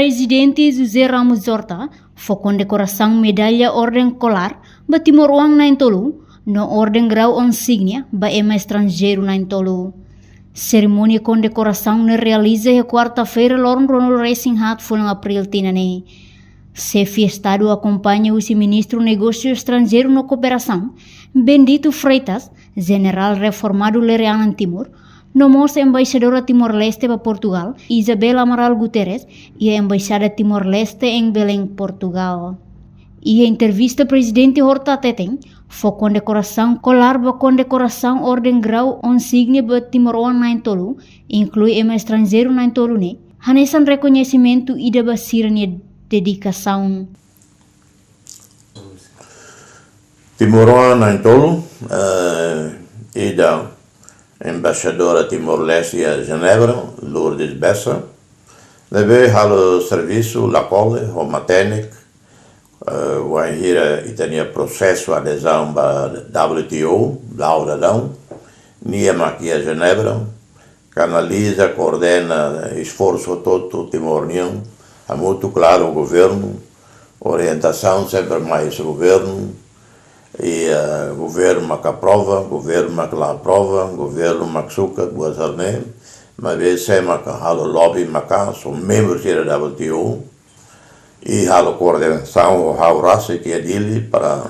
Presidente José Ramos Horta foi condecoração medalha Ordem Colar ba Timor-Wang na Intolu, no Ordem Grau Insignia ba ema estrangeiro na Intolu. Cerimônia condecoração ne realiza a quarta-feira Lorne Ronald Racing Hat foi em abril tinane. Chefe Estado acompanha o ministro Negócio Estrangeiro na Cooperação, Bendito Freitas, general reformado Lereana Timor, nomos a embaixadora Timor-Leste para Portugal, Isabel Amaral Guterres, e a embaixada Timor-Leste em Belém, Portugal. E a entrevista presidente Horta Teteng foi condecoração colar ba condecoração Ordem Grau Insignia ba Timor-Wang na Intolu, inclui ema estrangeiro na Intolu ne, hanesan reconhecimento e da basirania dedicação. Timor-Wang na Intolu, e da embaixadora Timor-Leste a Genebra, Lourdes Bessa, levei ao serviço la cole, o matenic, o ahira itania processo adesão para WTO, Laura Dão, Niam aqui a Genebra, canaliza, coordena esforço todo Timor-União, é muito claro o governo, orientação sempre mais o governo, e governo que aprova, governo que lá aprova, governo que suca, guazarne, mas vez sema que halo lobby cá, são membros da WTO, e halo coordenação o halo raça que é dele para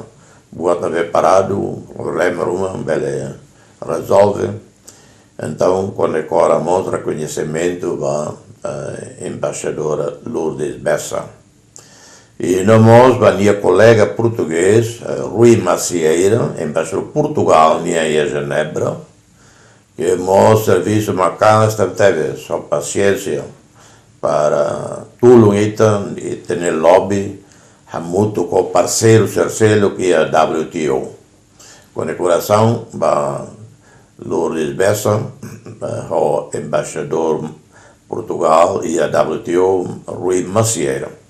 botar preparado, o lembro bele resolve. Então, condecoramos reconhecimento da embaixadora Lourdes Bessa. E nós, a minha colega português, Rui Macieira, embaixador de Portugal, em Genebra, que o serviço macana teve só paciência para tudo e ter lobby, muito com parceiro terceiro que é a WTO. Condecoração para Lourdes Bessa, o embaixador de Portugal e a WTO, Rui Macieira.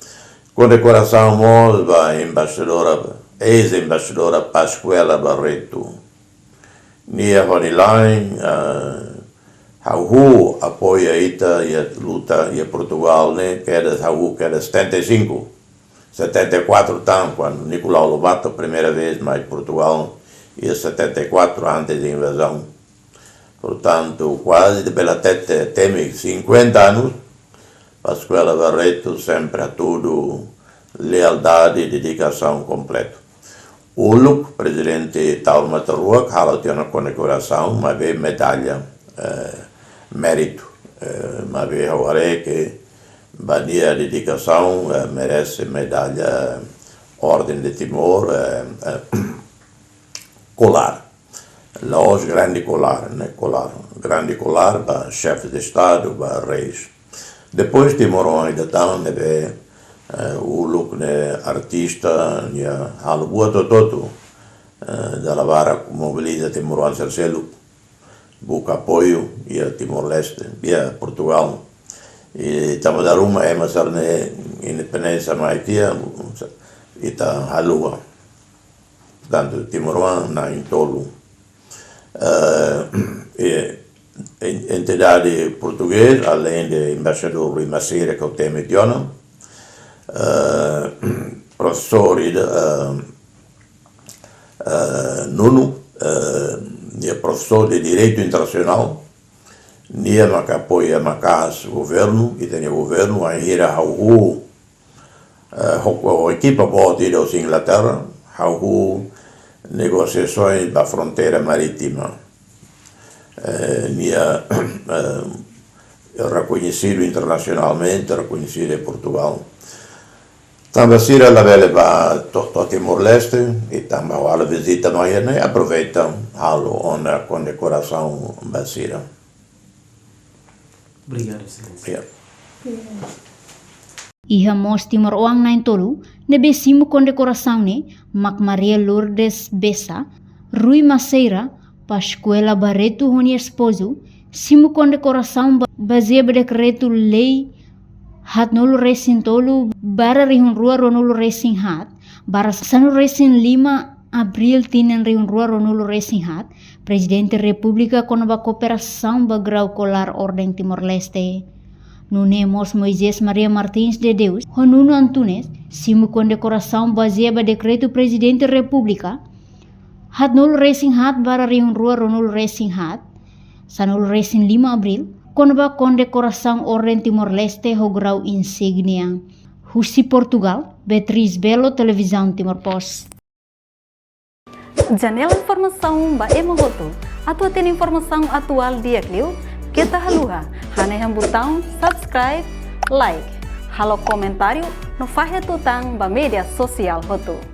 Condecoração da embaixadora, ex-embaixadora Pascuela Barreto. Nia Ronilain, Hau apoia ita e a luta e a Portugal, né, que era 75, 74 tam, quando Nicolau Lobato a primeira vez, mas Portugal ia 74 antes da invasão. Portanto, quase de pela tete teme 50 anos, Pascuela Barreto sempre a tudo, lealdade e dedicação completa. O Luc, presidente Tauro Matarrua, que ela tem uma condecoração, uma vez medalha, mérito, uma vez agora que a dedicação merece medalha Ordem de Timor, colar. Los grande colar, né? Grande colar para chefe de Estado, para reis. Depois Timor ainda tem o look né artista, né algo todo da lavara mobiliza Timor Cercelo, busca apoio e a Timor-Leste e a Portugal. E estamos a dar uma né independência no Haiti e está a lua. Portanto, Timor na Intolu. Entidade portuguesa, além do embaixador Rui Macieira, que eu tenho mencionado, professor Nuno, professor de Direito Internacional, que apoia o governo, e tem o governo, a equipa pode ir aos Inglaterra, negociações da fronteira marítima. Reconhecido internacionalmente, reconhecido em Portugal. Também se ela vai para Timor-Leste e também a visita amanhã, aproveitam a condecoração Basira. Obrigado, excelência. E Ramos Timor-Wang na Intolu, nebesimo condecoração ne, Mac Maria Lourdes Bessa, Rui Macieira, Pascuela Barreto Rony esposo, simo condecoração baseada no decreto lei Hatnolu Racing Tolu bara rihun rua Ronulu Racing Hat, bara sanu Racing 5 abril tinen rihun rua Ronulu Racing Hat, Presidente República com a cooperação ba grau colar Ordem Timor-Leste. Nunemos Moisés Maria Martins de Deus, Nuno Antunes, simu condecoração baseada decreto presidente da República, hat nul racing hat para riun rua ronul racing hat, sanul racing 5 Abril, konba condecoração Orden Timor-Leste ho grau insignia. Husi Portugal, Beatriz Belo, Televisão Timor-Post. Janela informação ba emohoto. Atua tem informação atual dia Clio, kita haluha, haneham botão subscribe, like, halo comentário no faixa tutang ba media sosial hoto.